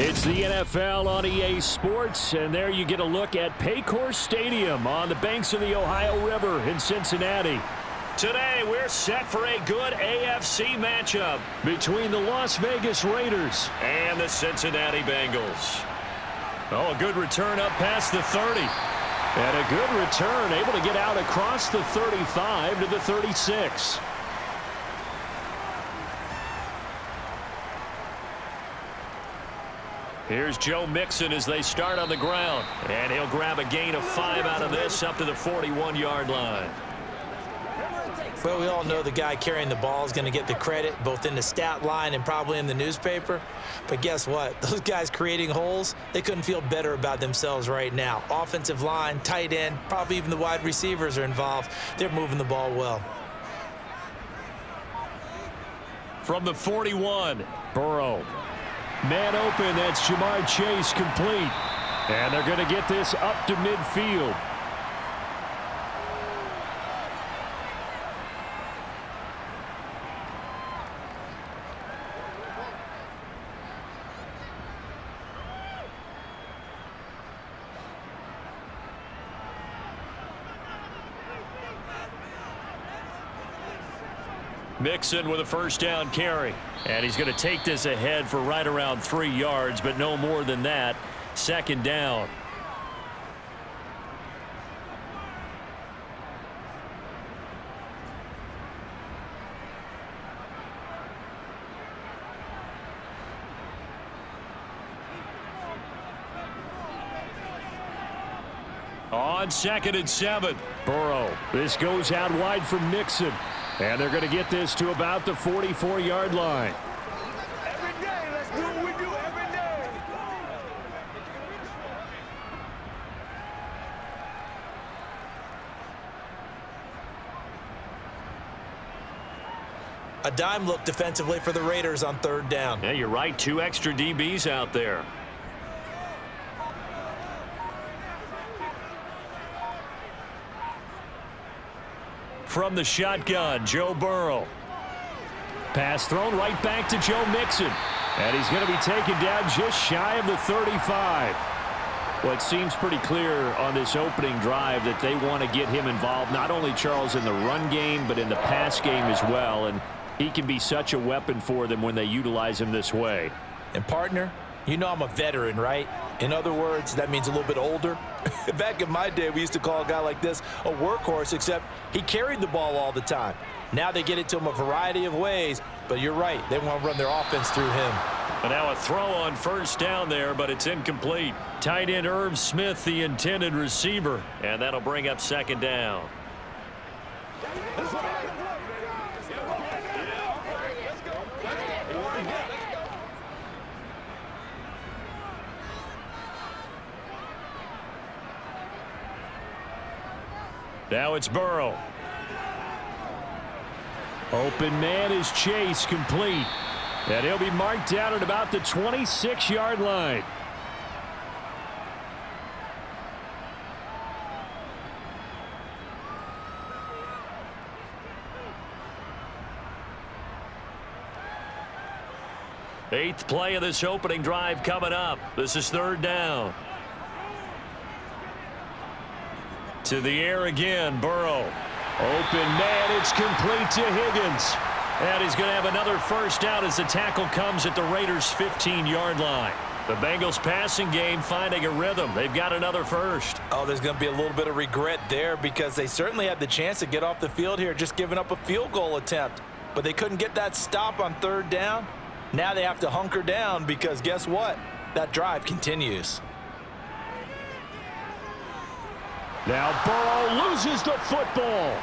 It's the NFL on EA Sports, and there you get a look at Paycor Stadium on the banks of the Ohio River in Cincinnati. Today, we're set for a good AFC matchup between the Las Vegas Raiders and the Cincinnati Bengals. Oh, a good return up past the 30. And a good return, able to get out across the 35 to the 36. Here's Joe Mixon as they start on the ground. And he'll grab a gain of 5 out of this up to the 41-yard line. Well, we all know the guy carrying the ball is going to get the credit, both in the stat line and probably in the newspaper. But guess what? Those guys creating holes, they couldn't feel better about themselves right now. Offensive line, tight end, probably even the wide receivers are involved. They're moving the ball well. From the 41, Burrow. Man open, that's Jamar Chase complete. And they're going to get this up to midfield. Mixon with a first down carry. And he's going to take this ahead for right around 3 yards, but no more than that. Second down. On 2nd and 7, Burrow. This goes out wide for Mixon. And they're going to get this to about the 44-yard line. Every day, let's do what we do every day. A dime look defensively for the Raiders on 3rd down. Yeah, you're right. 2 extra DBs out there. From the shotgun, Joe Burrow. Pass thrown right back to Joe Mixon. And he's going to be taken down just shy of the 35. Well, it seems pretty clear on this opening drive that they want to get him involved, not only, Charles, in the run game, but in the pass game as well. And he can be such a weapon for them when they utilize him this way. And, partner, you know I'm a veteran, right? In other words, that means a little bit older. Back in my day, we used to call a guy like this a workhorse, except he carried the ball all the time. Now they get it to him a variety of ways, but you're right. They want to run their offense through him. And now a throw on first down there, but it's incomplete. Tight end Irv Smith, the intended receiver, and that'll bring up 2nd down. Now it's Burrow. Open man is Chase, complete. And he'll be marked down at about the 26-yard line. Eighth play of this opening drive coming up. This is 3rd down. To the air again, Burrow. Open man, it's complete to Higgins. And he's going to have another first down as the tackle comes at the Raiders' 15-yard line. The Bengals passing game finding a rhythm. They've got another first. Oh, there's going to be a little bit of regret there because they certainly had the chance to get off the field here, just giving up a field goal attempt. But they couldn't get that stop on 3rd down. Now they have to hunker down because guess what? That drive continues. Now Burrow loses the football.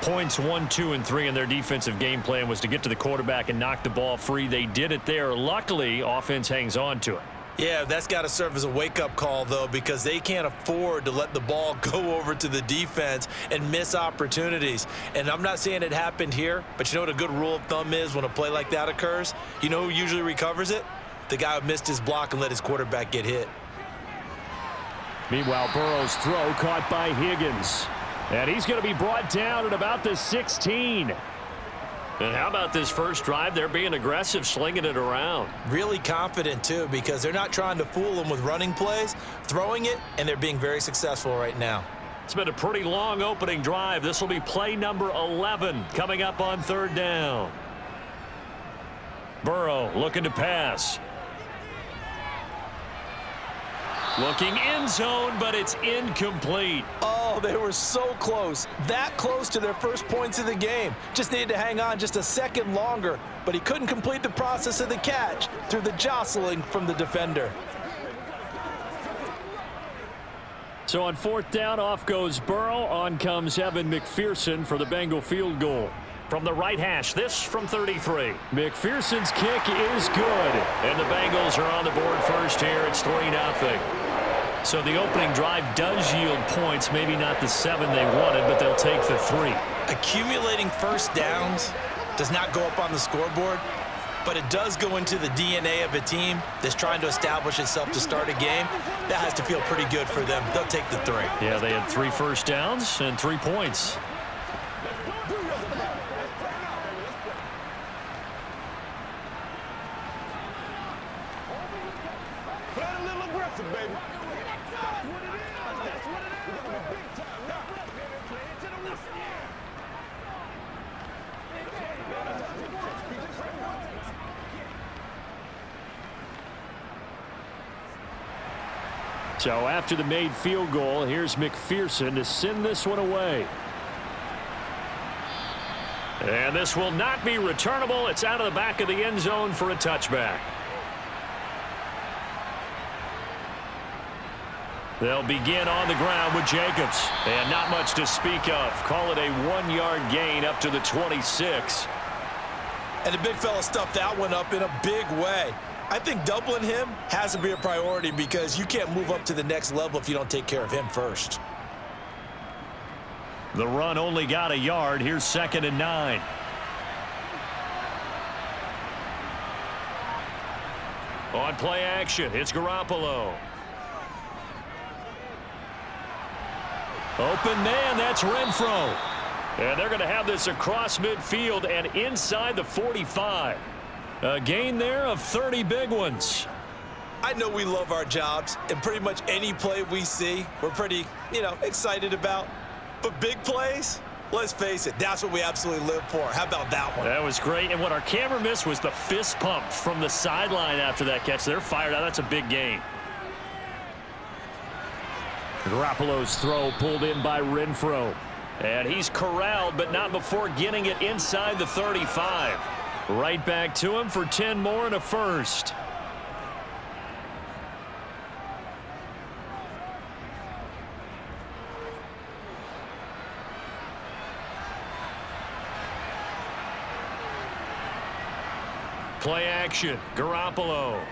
Points 1, 2, and 3 in their defensive game plan was to get to the quarterback and knock the ball free. They did it there. Luckily, offense hangs on to it. Yeah, that's got to serve as a wake-up call, though, because they can't afford to let the ball go over to the defense and miss opportunities. And I'm not saying it happened here, but you know what a good rule of thumb is when a play like that occurs? You know who usually recovers it? The guy who missed his block and let his quarterback get hit. Meanwhile, Burrow's throw caught by Higgins. And he's going to be brought down at about the 16. And how about this first drive? They're being aggressive, slinging it around. Really confident, too, because they're not trying to fool them with running plays, throwing it, and they're being very successful right now. It's been a pretty long opening drive. This will be play number 11 coming up on third down. Burrow looking to pass. Looking end zone, but it's incomplete. Oh, they were so close. That close to their first points of the game. Just needed to hang on just a second longer, but he couldn't complete the process of the catch through the jostling from the defender. So on fourth down, off goes Burrow. On comes Evan McPherson for the Bengal field goal. From the right hash, this from 33. McPherson's kick is good. And the Bengals are on the board first here. It's 3-0. So the opening drive does yield points. Maybe not the 7 they wanted, but they'll take the 3. Accumulating first downs does not go up on the scoreboard, but it does go into the DNA of a team that's trying to establish itself to start a game. That has to feel pretty good for them. They'll take the 3. Yeah, they had 3 first downs and 3 points. So after the made field goal, here's McPherson to send this one away. And this will not be returnable. It's out of the back of the end zone for a touchback. They'll begin on the ground with Jacobs. And not much to speak of. Call it a 1-yard gain up to the 26. And the big fella stuffed that one up in a big way. I think doubling him has to be a priority because you can't move up to the next level if you don't take care of him first. The run only got a yard. Here's 2nd and 9. On play action, it's Garoppolo. Open man, that's Renfro. And they're going to have this across midfield and inside the 45. A gain there of 30 big ones. I know we love our jobs, and pretty much any play we see, we're pretty, excited about. But big plays, let's face it, that's what we absolutely live for. How about that one? That was great. And what our camera missed was the fist pump from the sideline after that catch. They're fired out. That's a big gain. Garoppolo's throw pulled in by Renfro. And he's corralled, but not before getting it inside the 35. Right back to him for 10 more and a first. Play action. Garoppolo.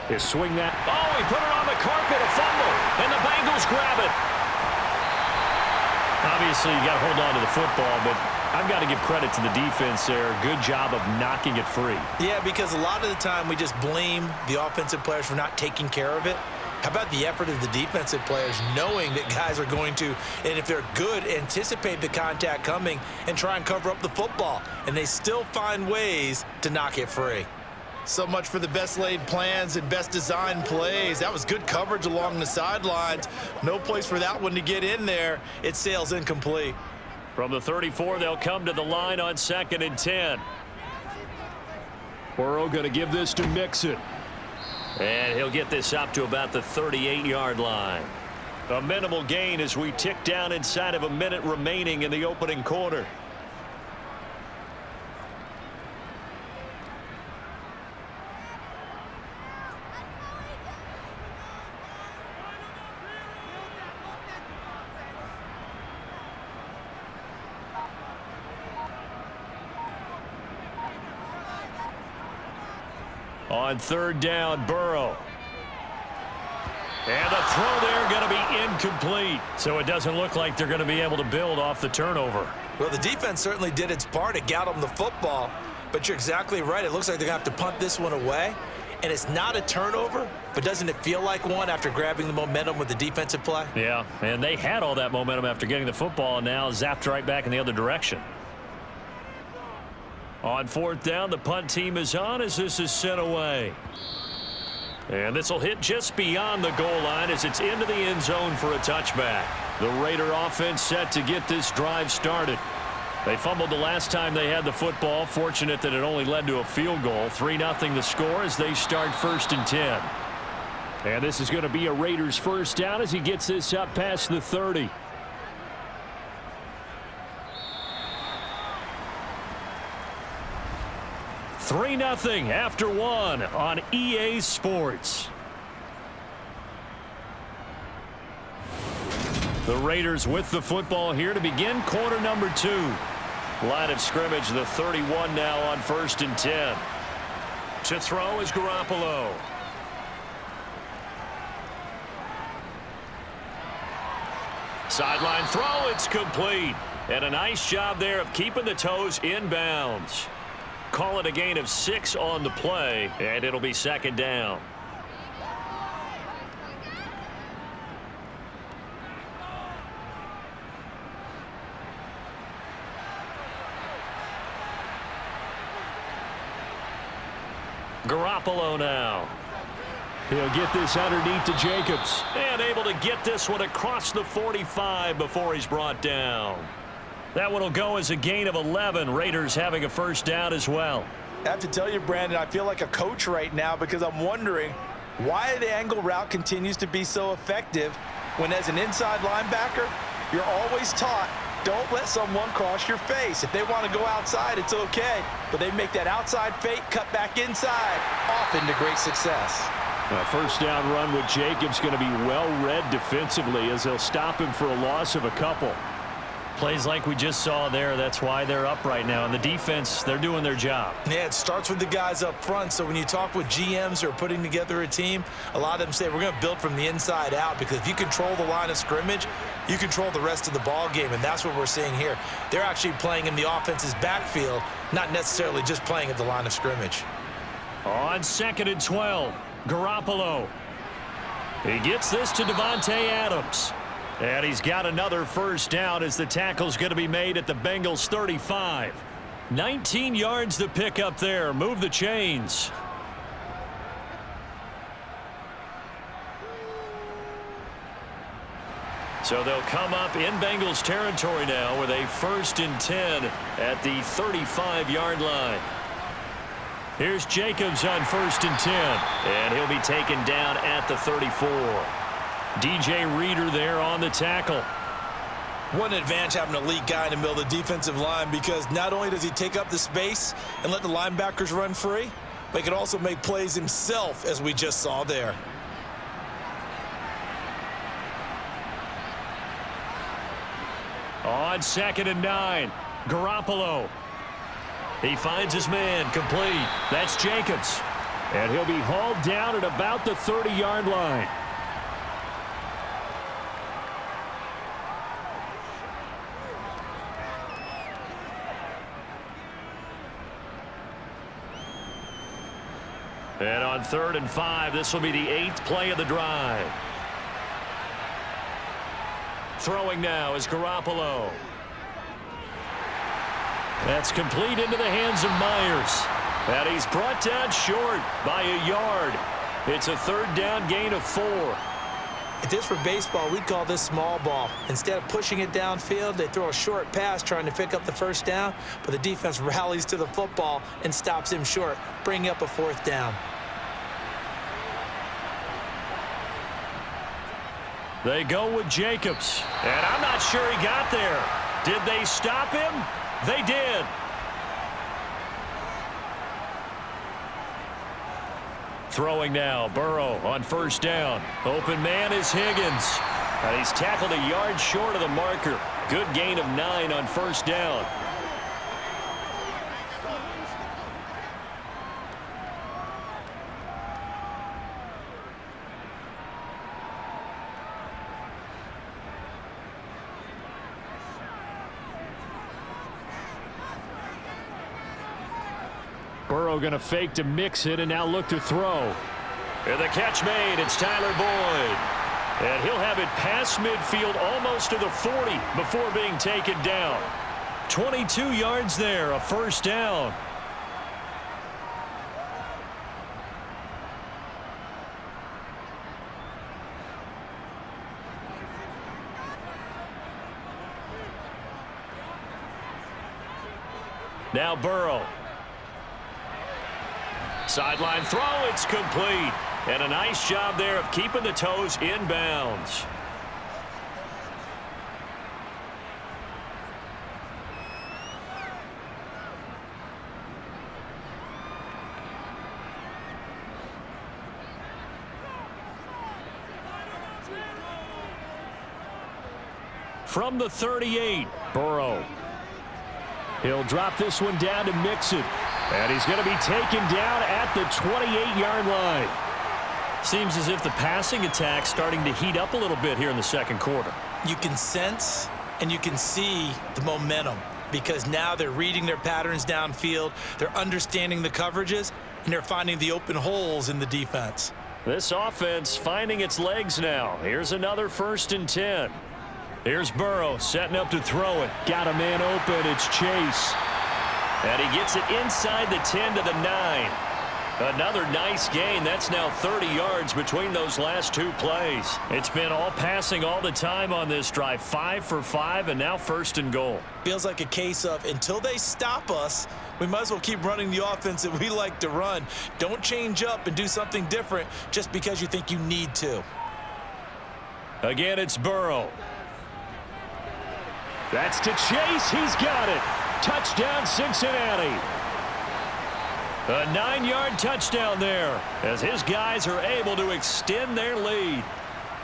They swing that. Oh, he put it on the carpet. A fumble. And the Bengals grab it. Obviously, you got to hold on to the football, but I've got to give credit to the defense there. Good job of knocking it free. Yeah, because a lot of the time we just blame the offensive players for not taking care of it. How about the effort of the defensive players knowing that guys are going to, and if they're good, anticipate the contact coming and try and cover up the football. And they still find ways to knock it free. So much for the best laid plans and best designed plays. That was good coverage along the sidelines. No place for that one to get in there. It sails incomplete. From the 34, they'll come to the line on 2nd and 10. Burrow going to give this to Mixon. And he'll get this up to about the 38-yard line. A minimal gain as we tick down inside of a minute remaining in the opening quarter. On 3rd down, Burrow. And the throw there going to be incomplete. So it doesn't look like they're going to be able to build off the turnover. Well, the defense certainly did its part to get them the football. But you're exactly right. It looks like they're going to have to punt this one away. And it's not a turnover, but doesn't it feel like one after grabbing the momentum with the defensive play? Yeah, and they had all that momentum after getting the football and now zapped right back in the other direction. On fourth down, the punt team is on as this is sent away. And this will hit just beyond the goal line as it's into the end zone for a touchback. The Raider offense set to get this drive started. They fumbled the last time they had the football. Fortunate that it only led to a field goal. 3-0 the score as they start 1st and 10. And this is going to be a Raiders first down as he gets this up past the 30. Three 3-0 after one on EA Sports. The Raiders with the football here to begin quarter number 2. Line of scrimmage, the 31 now on 1st and 10. To throw is Garoppolo. Sideline throw, it's complete. And a nice job there of keeping the toes in bounds. Call it a gain of 6 on the play, and it'll be 2nd down. Garoppolo now. He'll get this underneath to Jacobs. And able to get this one across the 45 before he's brought down. That one will go as a gain of 11. Raiders having a first down as well. I have to tell you, Brandon, I feel like a coach right now because I'm wondering why the angle route continues to be so effective when as an inside linebacker, you're always taught, don't let someone cross your face. If they want to go outside, it's okay. But they make that outside fake, cut back inside, often to great success. A first down run with Jacobs going to be well read defensively as they'll stop him for a loss of a couple. Plays like we just saw there, that's why they're up right now. And the defense, they're doing their job. Yeah, it starts with the guys up front. So when you talk with GMs who are putting together a team, a lot of them say we're going to build from the inside out because if you control the line of scrimmage, you control the rest of the ball game, and that's what we're seeing here. They're actually playing in the offense's backfield, not necessarily just playing at the line of scrimmage. On 2nd and 12, Garoppolo. He gets this to Davante Adams. And he's got another first down as the tackle's going to be made at the Bengals 35. 19 yards to pick up there. Move the chains. So they'll come up in Bengals territory now with a 1st and 10 at the 35-yard line. Here's Jacobs on 1st and 10. And he'll be taken down at the 34. DJ Reader there on the tackle. What an advantage having an elite guy in the middle of the defensive line because not only does he take up the space and let the linebackers run free, but he can also make plays himself, as we just saw there. On 2nd and 9, Garoppolo. He finds his man complete. That's Jacobs. And he'll be hauled down at about the 30-yard line. And on 3rd and 5, this will be the 8th play of the drive. Throwing now is Garoppolo. That's complete into the hands of Myers. And he's brought down short by a yard. It's a 3rd down gain of 4. If this were baseball, we'd call this small ball. Instead of pushing it downfield, they throw a short pass trying to pick up the first down, but the defense rallies to the football and stops him short, bringing up a 4th down. They go with Jacobs. And I'm not sure he got there. Did they stop him? They did. Throwing now, Burrow on 1st down. Open man is Higgins. And he's tackled a yard short of the marker. Good gain of 9 on 1st down. Burrow going to fake to mix it and now look to throw. And the catch made. It's Tyler Boyd. And he'll have it past midfield almost to the 40 before being taken down. 22 yards there, a 1st down. Now Burrow. Sideline throw, it's complete. And a nice job there of keeping the toes in bounds. From the 38, Burrow. He'll drop this one down to Mixon. And he's going to be taken down at the 28-yard line. Seems as if the passing attack's starting to heat up a little bit here in the second quarter. You can sense and you can see the momentum because now they're reading their patterns downfield, they're understanding the coverages, and they're finding the open holes in the defense. This offense finding its legs now. Here's another 1st and 10. Here's Burrow setting up to throw it. Got a man open. It's Chase. And he gets it inside the 10 to the 9. Another nice gain. That's now 30 yards between those last 2 plays. It's been all passing all the time on this drive. 5 for 5 and now 1st and goal. Feels like a case of until they stop us, we might as well keep running the offense that we like to run. Don't change up and do something different just because you think you need to. Again, it's Burrow. That's to Chase. He's got it. Touchdown, Cincinnati. A 9-yard touchdown there as his guys are able to extend their lead.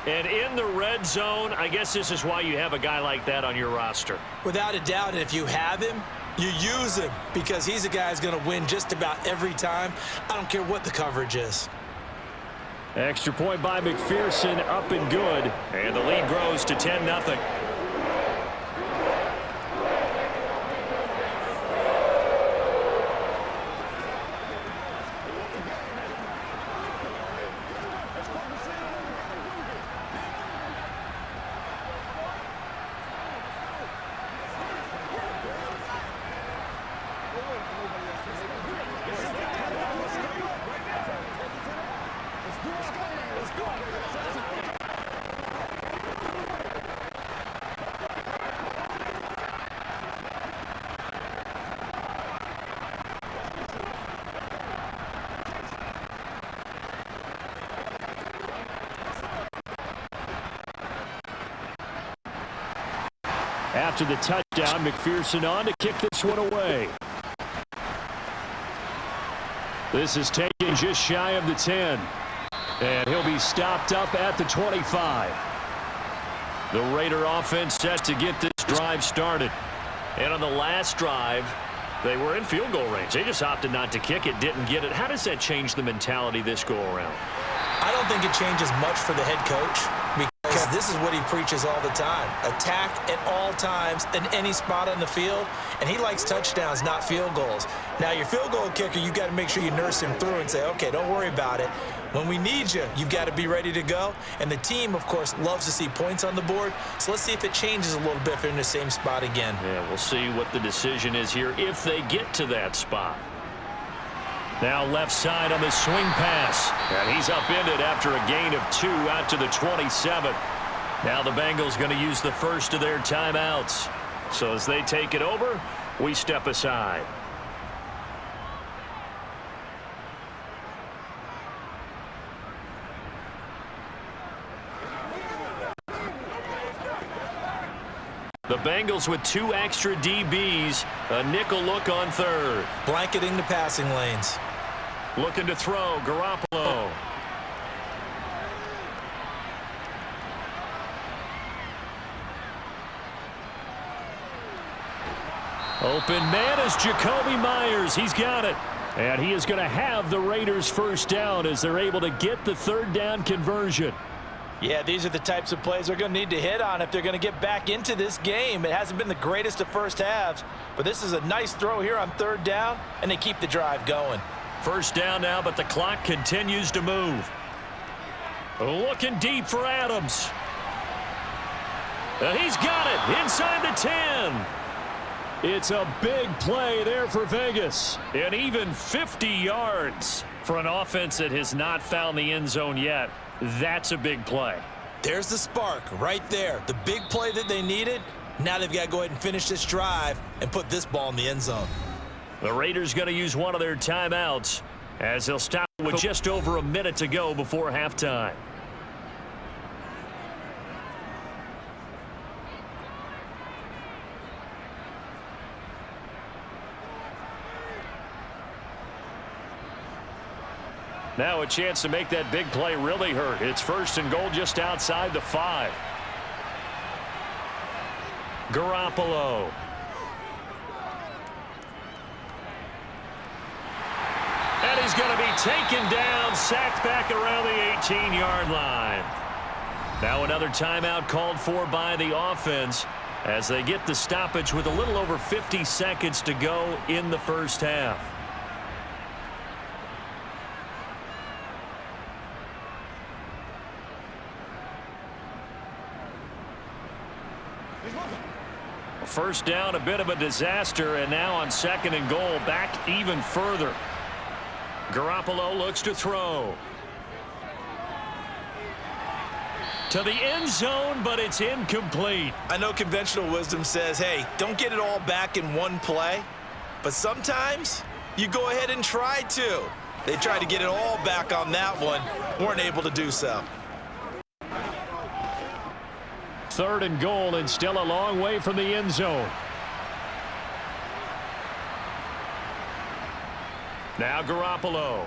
And in the red zone, I guess this is why you have a guy like that on your roster. Without a doubt, and if you have him, you use him because he's a guy who's going to win just about every time. I don't care what the coverage is. Extra point by McPherson, up and good. And the lead grows to 10-0. After the touchdown, McPherson on to kick this one away. This is taken just shy of the 10. And he'll be stopped up at the 25. The Raider offense set to get this drive started. And on the last drive, they were in field goal range. They just opted not to kick it, didn't get it. How does that change the mentality this go-around? I don't think it changes much for the head coach because this is what he preaches all the time. Attack at all times in any spot on the field, and he likes touchdowns, not field goals. Now, your field goal kicker, you got to make sure you nurse him through and say, okay, don't worry about it. When we need you, you've got to be ready to go. And the team, of course, loves to see points on the board. So let's see if it changes a little bit if they're in the same spot again. Yeah, we'll see what the decision is here if they get to that spot. Now left side on the swing pass. And he's upended after a gain of 2 out to the 27. Now the Bengals going to use the first of their timeouts. So as they take it over, we step aside. The Bengals with 2 extra DBs, a nickel look on third. Blanketing the passing lanes. Looking to throw, Garoppolo. Open man is Jacoby Myers. He's got it. And he is going to have the Raiders first down as they're able to get the third down conversion. Yeah, these are the types of plays they're going to need to hit on if they're going to get back into this game. It hasn't been the greatest of first halves, but this is a nice throw here on third down, and they keep the drive going. First down now, but the clock continues to move. Looking deep for Adams. He's got it inside the 10. It's a big play there for Vegas. And even 50 yards for an offense that has not found the end zone yet. That's a big play. There's the spark right there. The big play that they needed. Now they've got to go ahead and finish this drive and put this ball in the end zone. The Raiders going to use one of their timeouts as they'll stop with just over a minute to go before halftime. Now a chance to make that big play really hurt. It's 1st and goal just outside the 5. Garoppolo. And he's going to be taken down, sacked back around the 18-yard line. Now another timeout called for by the offense as they get the stoppage with a little over 50 seconds to go in the first half. First down, a bit of a disaster, and now on 2nd and goal, back even further. Garoppolo looks to throw. To the end zone, but it's incomplete. I know conventional wisdom says, hey, don't get it all back in one play, but sometimes you go ahead and try to. They tried to get it all back on that one, weren't able to do so. 3rd and goal, and still a long way from the end zone. Now Garoppolo.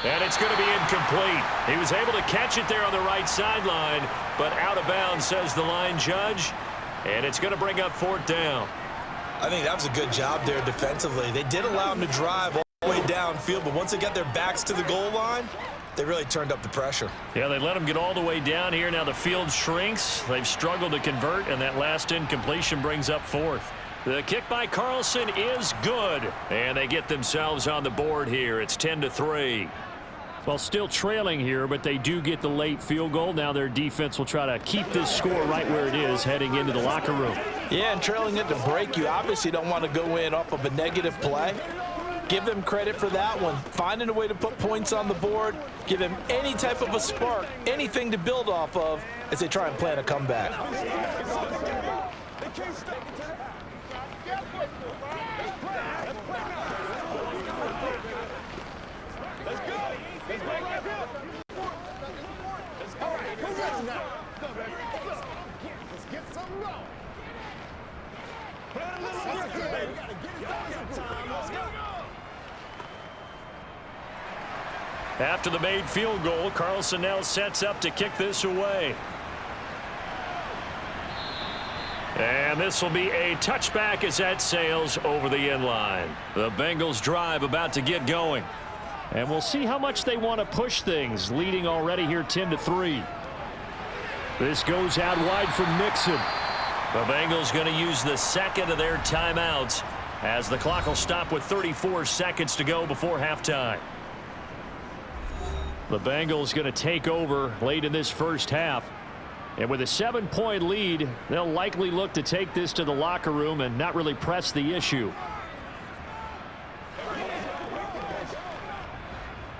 And it's going to be incomplete. He was able to catch it there on the right sideline, but out of bounds, says the line judge. And it's going to bring up 4th down. I think that was a good job there defensively. They did allow him to drive all the way downfield, but once they got their backs to the goal line, they really turned up the pressure. Yeah, they let them get all the way down here. Now the field shrinks. They've struggled to convert, and that last incompletion brings up 4th. The kick by Carlson is good, and they get themselves on the board here. It's 10-3. Well, still trailing here, but they do get the late field goal. Now their defense will try to keep this score right where it is heading into the locker room. Yeah, and trailing it to break, you obviously don't want to go in off of a negative play. Give them credit for that one. Finding a way to put points on the board, give them any type of a spark, anything to build off of as they try and plan a comeback. After the made field goal, Carlson now sets up to kick this away. And this will be a touchback as that sails over the end line. The Bengals drive about to get going. And we'll see how much they want to push things, leading already here 10-3. This goes out wide from Nixon. The Bengals going to use the 2nd of their timeouts as the clock will stop with 34 seconds to go before halftime. The Bengals going to take over late in this first half. And with a 7-point lead, they'll likely look to take this to the locker room and not really press the issue.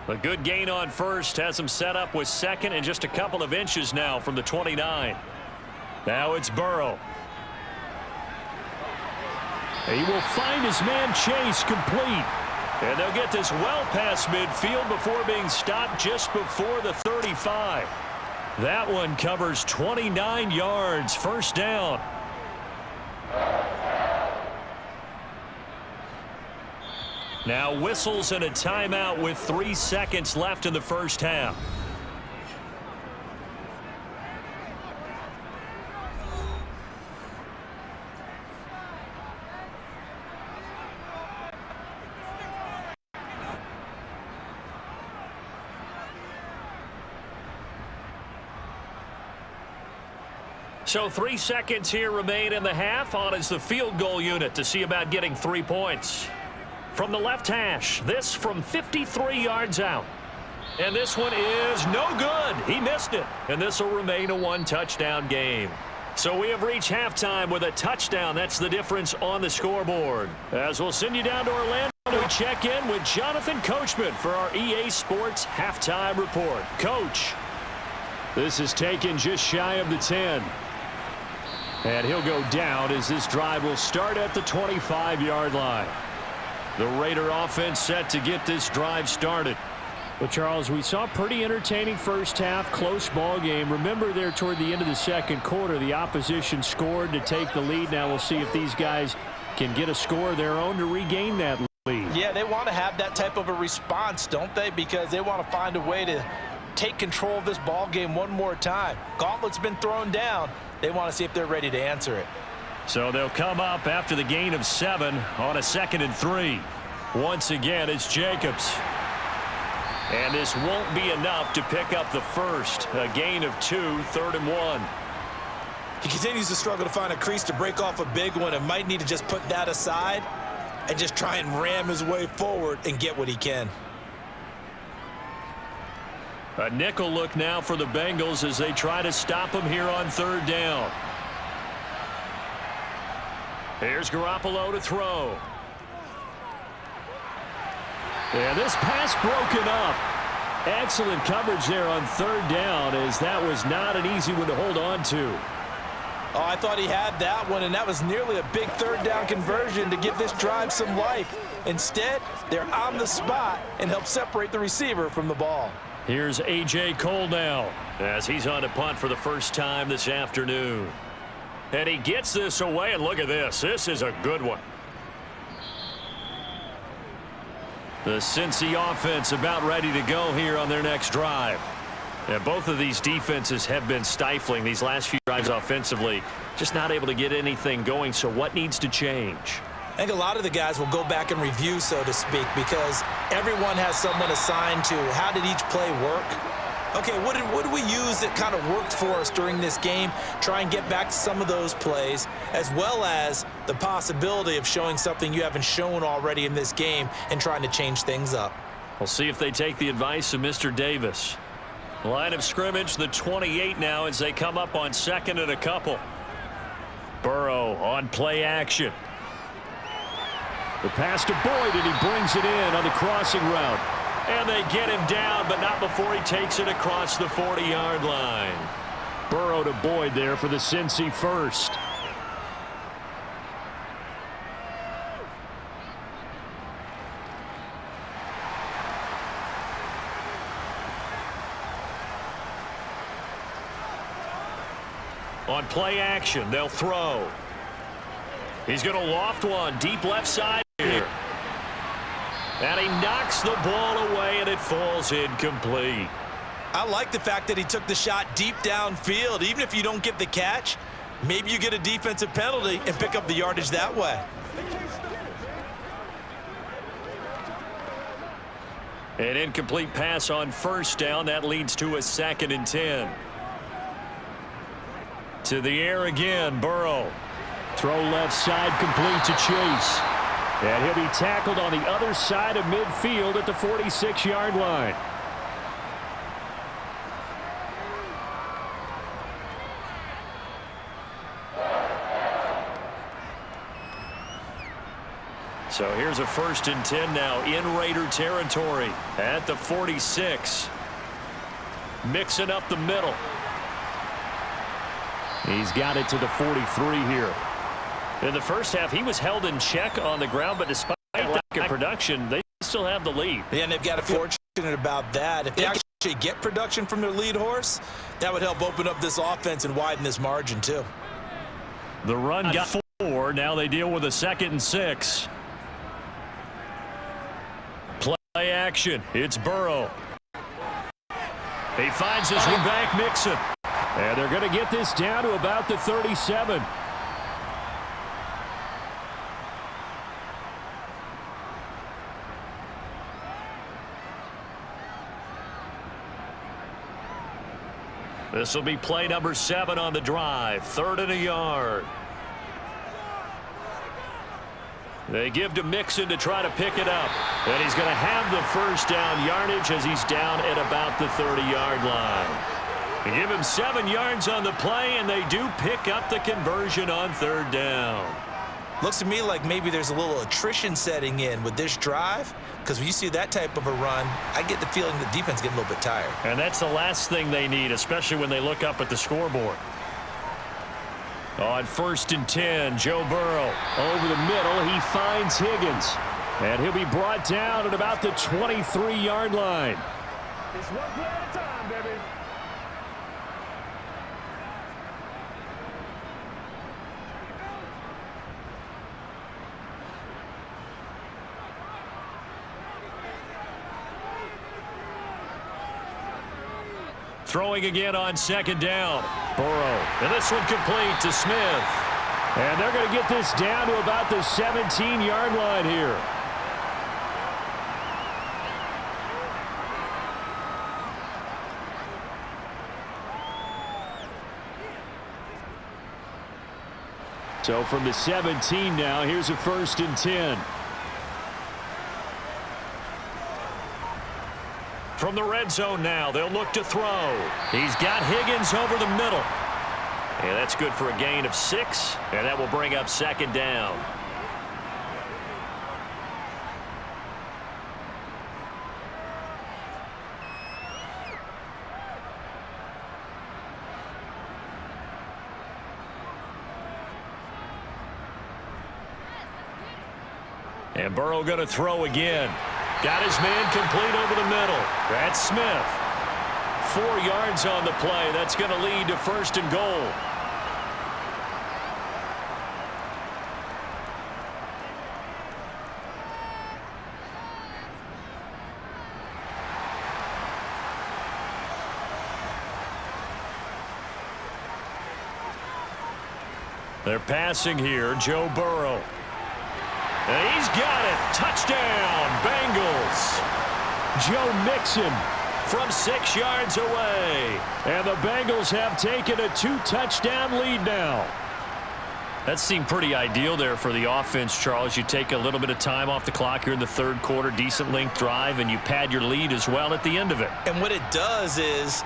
A good gain on first has them set up with 2nd and just a couple of inches now from the 29. Now it's Burrow. He will find his man Chase complete. And they'll get this well past midfield before being stopped just before the 35. That one covers 29 yards. First down. Now whistles and a timeout with 3 seconds left in the first half. So 3 seconds here remain in the half. On is the field goal unit to see about getting 3 points. From the left hash, this from 53 yards out. And this one is no good. He missed it. And this will remain a 1-touchdown game. So we have reached halftime with a touchdown. That's the difference on the scoreboard. As we'll send you down to Orlando to check in with Jonathan Coachman for our EA Sports Halftime Report. Coach, this is taken just shy of the 10. And he'll go down as this drive will start at the 25-yard line. The Raider offense set to get this drive started. Well, Charles, we saw a pretty entertaining first half, close ball game. Remember there toward the end of the second quarter, the opposition scored to take the lead. Now we'll see if these guys can get a score of their own to regain that lead. Yeah, they want to have that type of a response, don't they? Because they want to find a way to take control of this ball game one more time. Gauntlet's been thrown down. They want to see if they're ready to answer it. So they'll come up after the gain of 7 on a 2nd and 3. Once again, it's Jacobs. And this won't be enough to pick up the first. A gain of 2, 3rd and 1. He continues to struggle to find a crease to break off a big one and might need to just put that aside and just try and ram his way forward and get what he can. A nickel look now for the Bengals as they try to stop him here on 3rd down. Here's Garoppolo to throw. And this pass broken up. Excellent coverage there on 3rd down, as that was not an easy one to hold on to. Oh, I thought he had that one, and that was nearly a big 3rd down conversion to give this drive some life. Instead, they're on the spot and help separate the receiver from the ball. Here's A.J. Cole now as he's on to punt for the first time this afternoon. And he gets this away, and look at this. This is a good one. The Cincy offense about ready to go here on their next drive. And both of these defenses have been stifling these last few drives offensively. Just not able to get anything going, so what needs to change? I think a lot of the guys will go back and review, so to speak, because everyone has someone assigned to how did each play work. Okay, what did we use that kind of worked for us during this game? Try and get back to some of those plays, as well as the possibility of showing something you haven't shown already in this game and trying to change things up. We'll see if they take the advice of Mr. Davis. Line of scrimmage, the 28 now as they come up on 2nd and a couple. Burrow on play action. The pass to Boyd, and he brings it in on the crossing route. And they get him down, but not before he takes it across the 40-yard line. Burrow to Boyd there for the Cincy first. On play action, they'll throw. He's going to loft one deep left side here. And he knocks the ball away, and it falls incomplete. I like the fact that he took the shot deep downfield. Even if you don't get the catch, maybe you get a defensive penalty and pick up the yardage that way. An incomplete pass on 1st down. That leads to a 2nd and 10. To the air again, Burrow. Throw left side, complete to Chase. And he'll be tackled on the other side of midfield at the 46-yard line. So here's a 1st and 10 now in Raider territory at the 46. Mixing up the middle. He's got it to the 43 here. In the first half, he was held in check on the ground, but despite lack of production, they still have the lead. Yeah, and they've got to be fortunate about that. If they actually get production from their lead horse, that would help open up this offense and widen this margin too. The run got 4. Now they deal with a 2nd and 6. Play action. It's Burrow. He finds his way back, Mixon. And they're going to get this down to about the 37. This will be play number 7 on the drive. 3rd and a yard. They give to Mixon to try to pick it up. And he's going to have the 1st down yardage as he's down at about the 30-yard line. They give him 7 yards on the play, and they do pick up the conversion on 3rd down. Looks to me like maybe there's a little attrition setting in with this drive, because when you see that type of a run, I get the feeling the defense is getting a little bit tired. And that's the last thing they need, especially when they look up at the scoreboard. On 1st and 10, Joe Burrow. Over the middle, he finds Higgins. And he'll be brought down at about the 23-yard line. It's one play at a time, baby. Throwing again on 2nd down. Burrow. And this one complete to Smith. And they're going to get this down to about the 17-yard line here. So from the 17 now, here's a 1st and 10. From the red zone now, they'll look to throw. He's got Higgins over the middle. And that's good for a gain of 6, and that will bring up 2nd down. And Burrow going to throw again. Got his man complete over the middle. That's Smith. 4 yards on the play. That's going to lead to 1st and goal. They're passing here. Joe Burrow. And he's got it. Touchdown, Bengals. Joe Mixon from 6 yards away. And the Bengals have taken a 2-touchdown lead now. That seemed pretty ideal there for the offense, Charles. You take a little bit of time off the clock here in the 3rd quarter, decent length drive, and you pad your lead as well at the end of it. And what it does is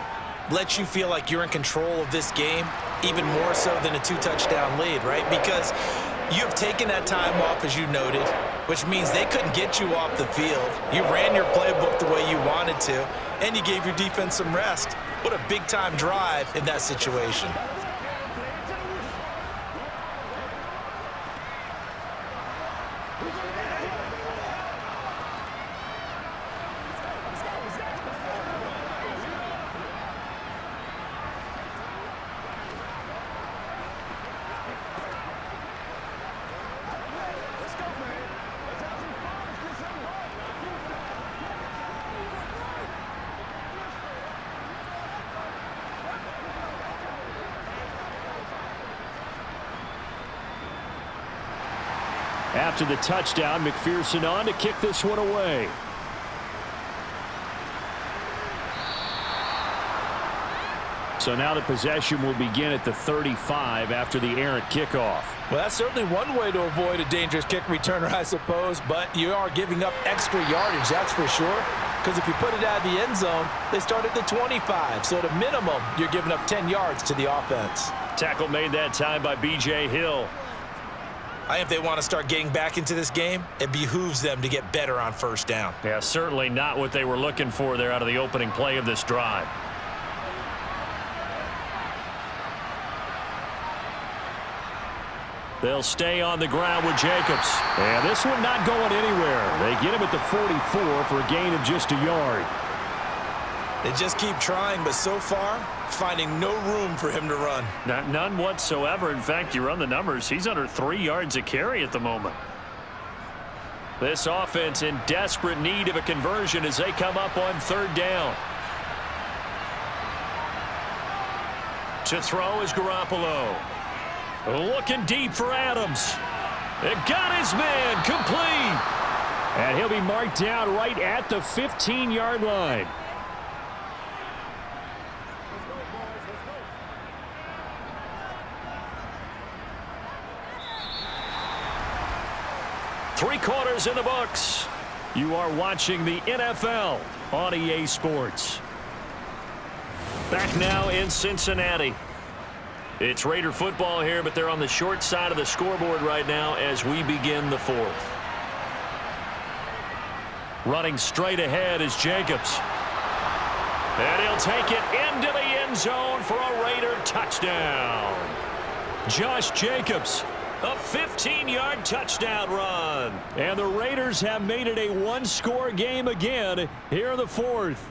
let you feel like you're in control of this game, even more so than a 2-touchdown lead, right? Because you've taken that time off, as you noted, which means they couldn't get you off the field. You ran your playbook the way you wanted to, and you gave your defense some rest. What a big-time drive in that situation. After the touchdown, McPherson on to kick this one away. So now the possession will begin at the 35 after the errant kickoff. Well, that's certainly one way to avoid a dangerous kick returner, I suppose, but you are giving up extra yardage, that's for sure. Because if you put it out of the end zone, they start at the 25. So at a minimum, you're giving up 10 yards to the offense. Tackle made that time by B.J. Hill. I think if they want to start getting back into this game, it behooves them to get better on 1st down. Yeah, certainly not what they were looking for there out of the opening play of this drive. They'll stay on the ground with Jacobs. And this one not going anywhere. They get him at the 44 for a gain of just a yard. They just keep trying, but so far, finding no room for him to run. None whatsoever. In fact, you run the numbers, he's under 3 yards a carry at the moment. This offense in desperate need of a conversion as they come up on 3rd down. To throw is Garoppolo. Looking deep for Adams. It got his man complete. And he'll be marked down right at the 15-yard line. Three quarters in the books. You are watching the NFL on EA Sports. Back now in Cincinnati. It's Raider football here, but they're on the short side of the scoreboard right now as we begin the 4th. Running straight ahead is Jacobs. And he'll take it into the end zone for a Raider touchdown. Josh Jacobs. A 15-yard touchdown run. And the Raiders have made it a one-score game again here in the fourth.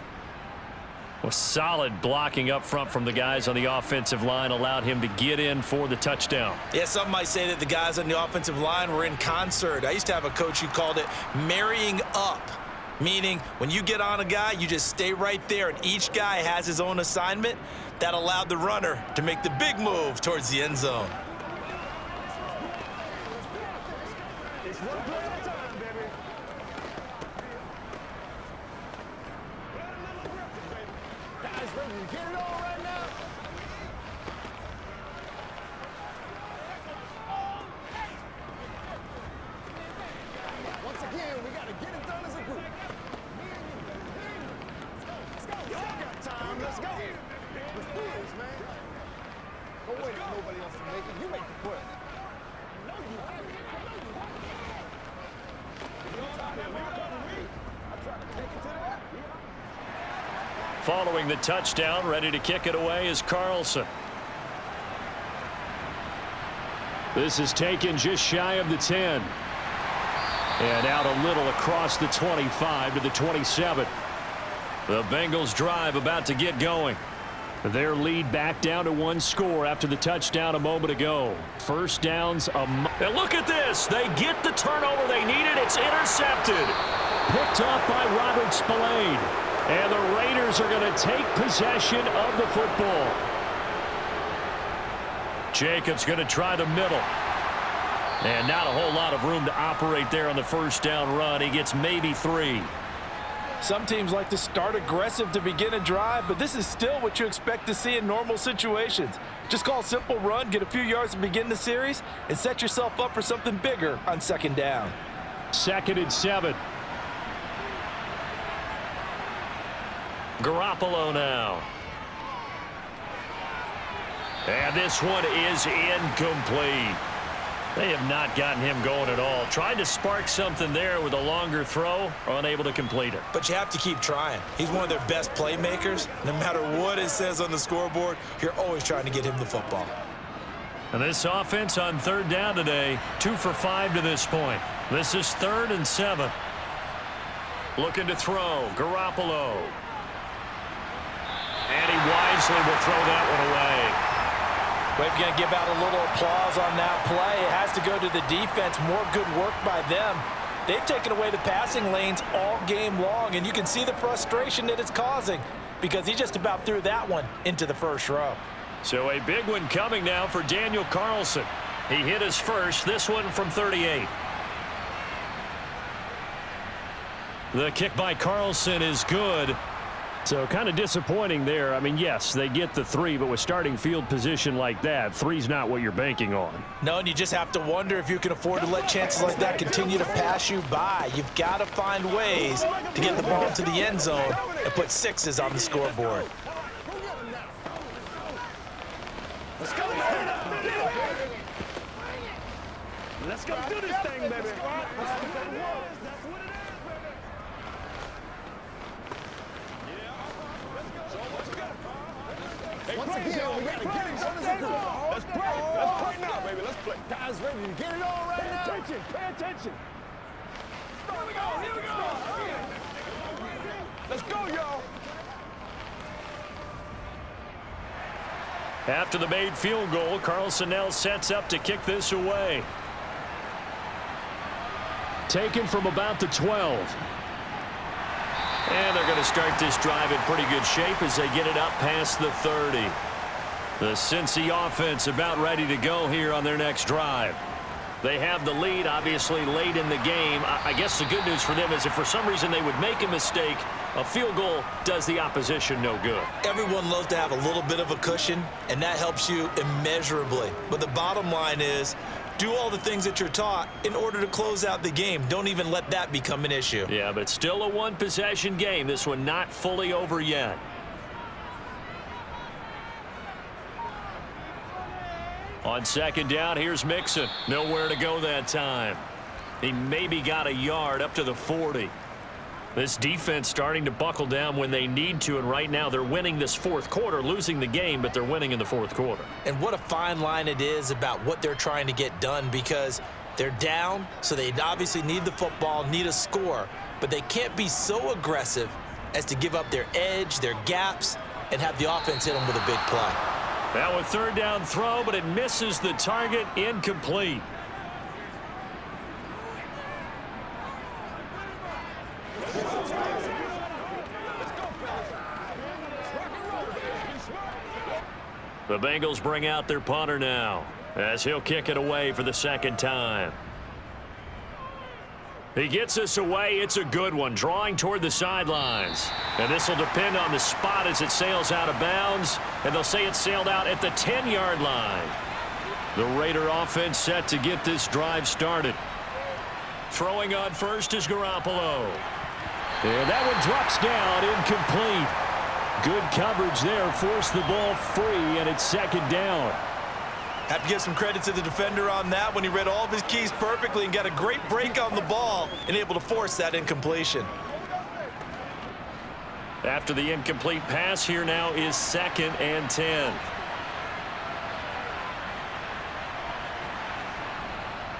Well, solid blocking up front from the guys on the offensive line allowed him to get in for the touchdown. Yeah, some might say that the guys on the offensive line were in concert. I used to have a coach who called it marrying up, meaning when you get on a guy, you just stay right there, and each guy has his own assignment. That allowed the runner to make the big move towards the end zone. It's one play at a time, baby. Guys, ready to get it on right now? Once again, we got to get it done as a group. Let's go. Y'all got time. Let's go. Let's do this, man. Don't wait for nobody else to make it. You make the play. Following the touchdown, ready to kick it away is Carlson. This is taken just shy of the 10. And out a little across the 25 to the 27. The Bengals drive about to get going. Their lead back down to one score after the touchdown a moment ago. First downs. And look at this. They get the turnover they needed. It's intercepted. Picked off by Robert Spillane. And the Raiders are going to take possession of the football. Jacobs going to try the middle. And not a whole lot of room to operate there on the first down run. He gets maybe 3. Some teams like to start aggressive to begin a drive, but this is still what you expect to see in normal situations. Just call a simple run, get a few yards to begin the series, and set yourself up for something bigger on second down. 2nd and 7. Garoppolo now. And this one is incomplete. They have not gotten him going at all. Tried to spark something there with a longer throw, unable to complete it. But you have to keep trying. He's one of their best playmakers. No matter what it says on the scoreboard, you're always trying to get him the football. And this offense on third down today, 2 for 5 to this point. This is 3rd and 7. Looking to throw, Garoppolo. And he wisely will throw that one away. But if you're going to give out a little applause on that play, it has to go to the defense. More good work by them. They've taken away the passing lanes all game long, and you can see the frustration that it's causing because he just about threw that one into the first row. So a big one coming now for Daniel Carlson. He hit his first, this one from 38. The kick by Carlson is good. So kind of disappointing there. I mean, yes, they get the 3, but with starting field position like that, 3's not what you're banking on. No, and you just have to wonder if you can afford to let chances like that continue to pass you by. You've got to find ways to get the ball into the end zone and put 6s on the scoreboard. Let's go, man. Let's go do this thing, baby. Once again, we got to get it done as a group. Let's pray. Let's pray now, baby. Let's play. Guys ready to get it on right now? Pay attention. Pay attention. Here we go. Here we go. Let's go, y'all. After the made field goal, Carlson now sets up to kick this away. Taken from about the 12. And they're going to start this drive in pretty good shape as they get it up past the 30. The Cincy offense about ready to go here on their next drive. They have the lead, obviously, late in the game. I guess the good news for them is if for some reason they would make a mistake, a field goal does the opposition no good. Everyone loves to have a little bit of a cushion, and that helps you immeasurably. But the bottom line is, do all the things that you're taught in order to close out the game. Don't even let that become an issue. Yeah, but still a one-possession game. This one not fully over yet. On second down, here's Mixon. Nowhere to go that time. He maybe got a yard up to the 40. This defense starting to buckle down when they need to, and right now they're winning this fourth quarter, losing the game, but they're winning in the fourth quarter. And what a fine line it is about what they're trying to get done, because they're down, so they obviously need the football, need a score, but they can't be so aggressive as to give up their edge, their gaps, and have the offense hit them with a big play. Now a third down throw, but it misses the target, incomplete. The Bengals bring out their punter now, as he'll kick it away for the second time. He gets this away. It's a good one, drawing toward the sidelines. And this will depend on the spot as it sails out of bounds. And they'll say it sailed out at the 10-yard line. The Raider offense set to get this drive started. Throwing on first is Garoppolo. And that one drops down, incomplete. Good coverage there, forced the ball free, and it's second down. Have to give some credit to the defender on that when he read all of his keys perfectly and got a great break on the ball and able to force that incompletion. After the incomplete pass, here now is 2nd and 10.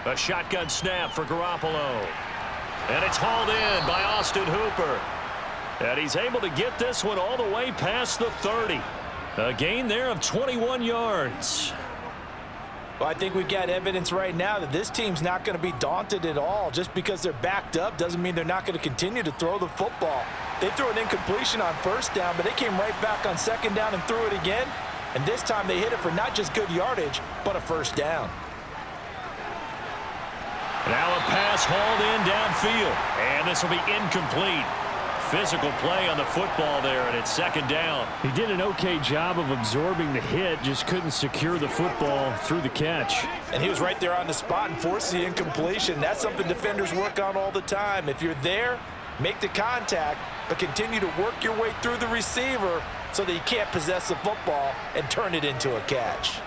A shotgun snap for Garoppolo. And it's hauled in by Austin Hooper. And he's able to get this one all the way past the 30. A gain there of 21 yards. Well, I think we've got evidence right now that this team's not going to be daunted at all. Just because they're backed up doesn't mean they're not going to continue to throw the football. They threw an incompletion on first down, but they came right back on second down and threw it again. And this time they hit it for not just good yardage, but a first down. Now a pass hauled in downfield. And this will be incomplete. Physical play on the football there, and it's second down. He did an okay job of absorbing the hit, just couldn't secure the football through the catch. And he was right there on the spot and forced the incompletion. That's something defenders work on all the time. If you're there, make the contact, but continue to work your way through the receiver so that you can't possess the football and turn it into a catch.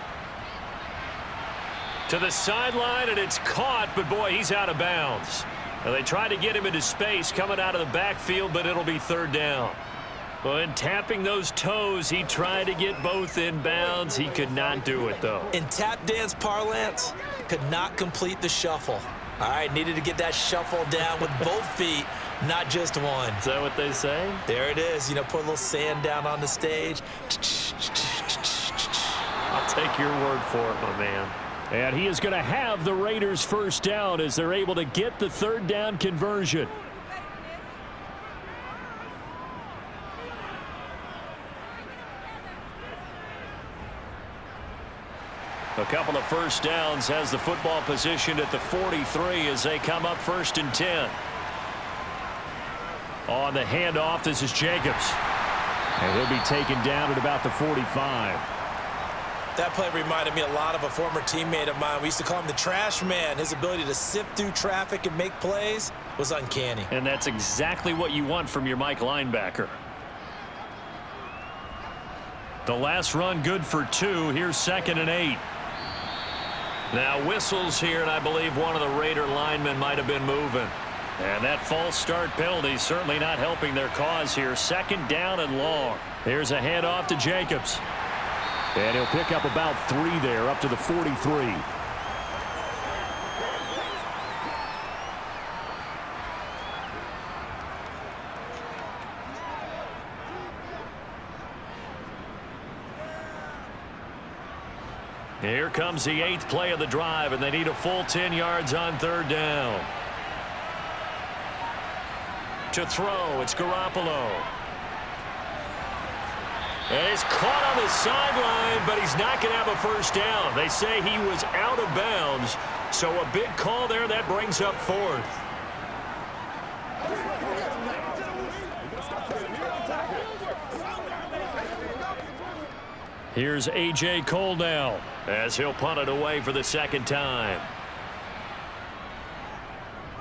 To the sideline, and it's caught, but boy, he's out of bounds. Now they tried to get him into space coming out of the backfield, but it'll be third down. Well, in tapping those toes, he tried to get both in bounds. He could not do it, though. In tap dance parlance, could not complete the shuffle. All right, needed to get that shuffle down with both feet, not just one. Is that what they say? There it is. You know, put a little sand down on the stage. I'll take your word for it, my man. And he is going to have the Raiders first down as they're able to get the third down conversion. A couple of first downs has the football positioned at the 43 as they come up 1st and 10. On the handoff, this is Jacobs. And he'll be taken down at about the 45. That play reminded me a lot of a former teammate of mine. We used to call him the trash man. His ability to sift through traffic and make plays was uncanny. And that's exactly what you want from your Mike linebacker. The last run good for 2. Here's 2nd and 8. Now whistles here, and I believe one of the Raider linemen might have been moving. And that false start penalty certainly not helping their cause here. 2nd down and long. Here's a handoff to Jacobs. And he'll pick up about 3 there, up to the 43. Here comes the 8th play of the drive, and they need a full 10 yards on third down. To throw, it's Garoppolo. And he's caught on the sideline, but he's not going to have a first down. They say he was out of bounds, so a big call there. That brings up 4th. Here's A.J. Cole now as he'll punt it away for the second time.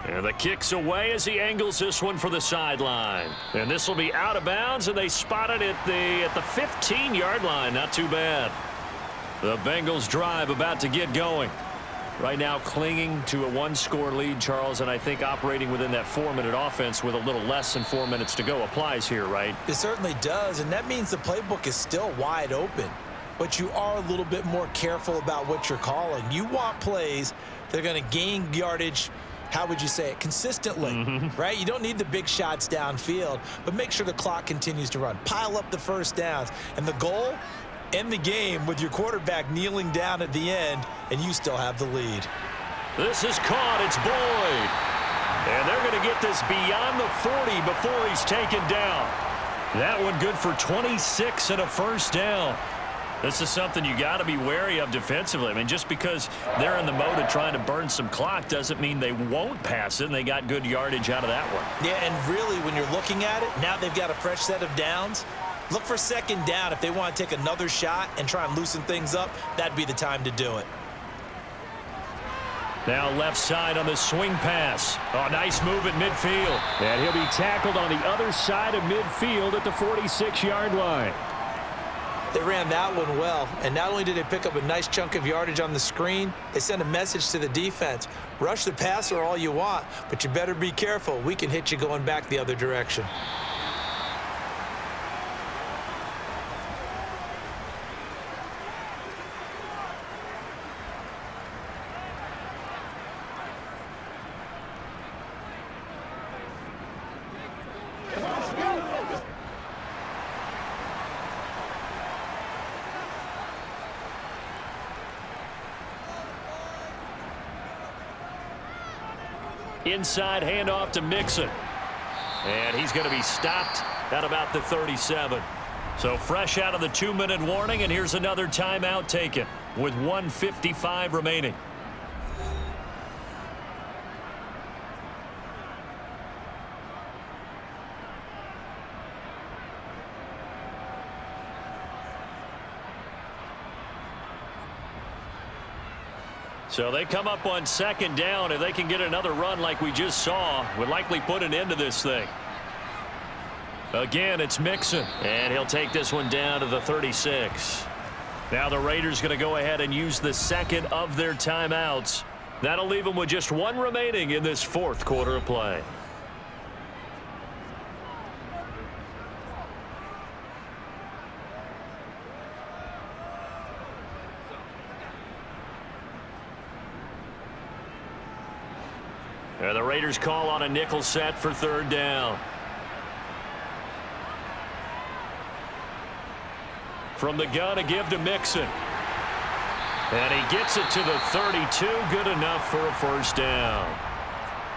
And the kick's away as he angles this one for the sideline. And this will be out of bounds, and they spot it at the 15-yard line. Not too bad. The Bengals drive about to get going. Right now clinging to a one-score lead, Charles, and I think operating within that 4-minute offense with a little less than 4 minutes to go applies here, right? It certainly does, and that means the playbook is still wide open. But you are a little bit more careful about what you're calling. You want plays that are going to gain yardage, how would you say it, consistently, right? You don't need the big shots downfield, but make sure the clock continues to run. Pile up the first downs. And the goal, end the game with your quarterback kneeling down at the end, and you still have the lead. This is caught. It's Boyd. And they're going to get this beyond the 40 before he's taken down. That one good for 26 and a first down. This is something you got to be wary of defensively. I mean, just because they're in the mode of trying to burn some clock doesn't mean they won't pass it, and they got good yardage out of that one. Yeah, and really, when you're looking at it, now they've got a fresh set of downs. Look for second down. If they want to take another shot and try and loosen things up, that'd be the time to do it. Now left side on the swing pass. Oh, nice move at midfield. And he'll be tackled on the other side of midfield at the 46-yard line. They ran that one well, and not only did they pick up a nice chunk of yardage on the screen, they sent a message to the defense. Rush the passer all you want, but you better be careful. We can hit you going back the other direction. Inside handoff to Mixon. And he's going to be stopped at about the 37. So fresh out of the 2-minute warning, and here's another timeout taken with 1:55 remaining. So they come up on second down. If they can get another run like we just saw, would likely put an end to this thing. Again, it's Mixon, and he'll take this one down to the 36. Now the Raiders going to go ahead and use the second of their timeouts. That'll leave them with just one remaining in this fourth quarter of play. The Raiders call on a nickel set for third down. From the gun, a give to Mixon. And he gets it to the 32. Good enough for a first down.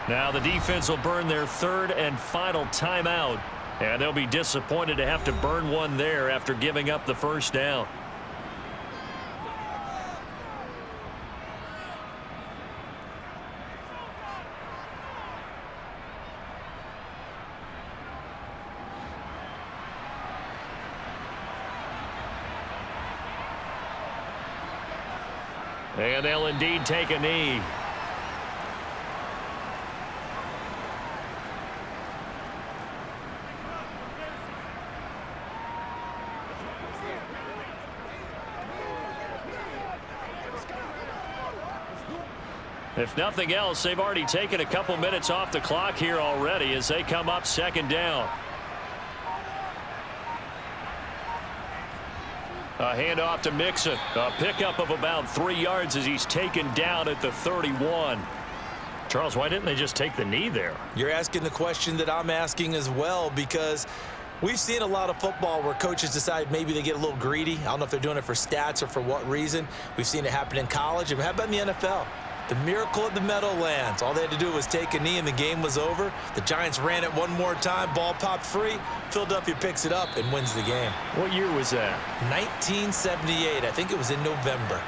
Now the defense will burn their third and final timeout. And they'll be disappointed to have to burn one there after giving up the first down. And they'll indeed take a knee. If nothing else, they've already taken a couple minutes off the clock here already as they come up second down. A handoff to Mixon. A pickup of about 3 yards as he's taken down at the 31. Charles, why didn't they just take the knee there? You're asking the question that I'm asking as well, because we've seen a lot of football where coaches decide maybe they get a little greedy. I don't know if they're doing it for stats or for what reason. We've seen it happen in college. And how about in the NFL? The miracle of the Meadowlands. All they had to do was take a knee and the game was over. The Giants ran it one more time. Ball popped free. Philadelphia picks it up and wins the game. What year was that? 1978. I think it was in November.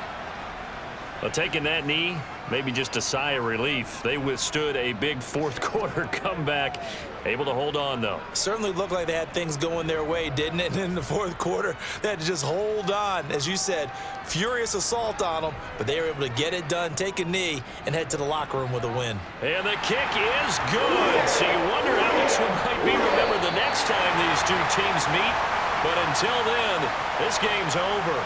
Well, taking that knee, maybe just a sigh of relief. They withstood a big fourth quarter comeback. Able to hold on, though. Certainly looked like they had things going their way, didn't it? And in the fourth quarter, they had to just hold on. As you said, furious assault on them, but they were able to get it done, take a knee, and head to the locker room with a win. And the kick is good. So you wonder how this one might be remembered the next time these two teams meet. But until then, this game's over.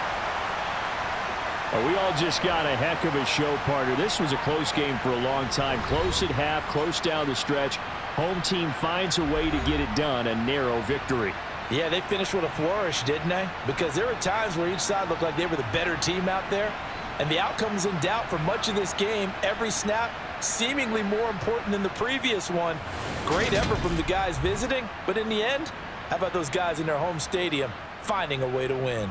We all just got a heck of a show, partner. This was a close game for a long time. Close at half, close down the stretch. Home team finds a way to get it done, a narrow victory. Yeah, they finished with a flourish, didn't they? Because there were times where each side looked like they were the better team out there. And the outcome was in doubt for much of this game. Every snap seemingly more important than the previous one. Great effort from the guys visiting. But in the end, how about those guys in their home stadium finding a way to win?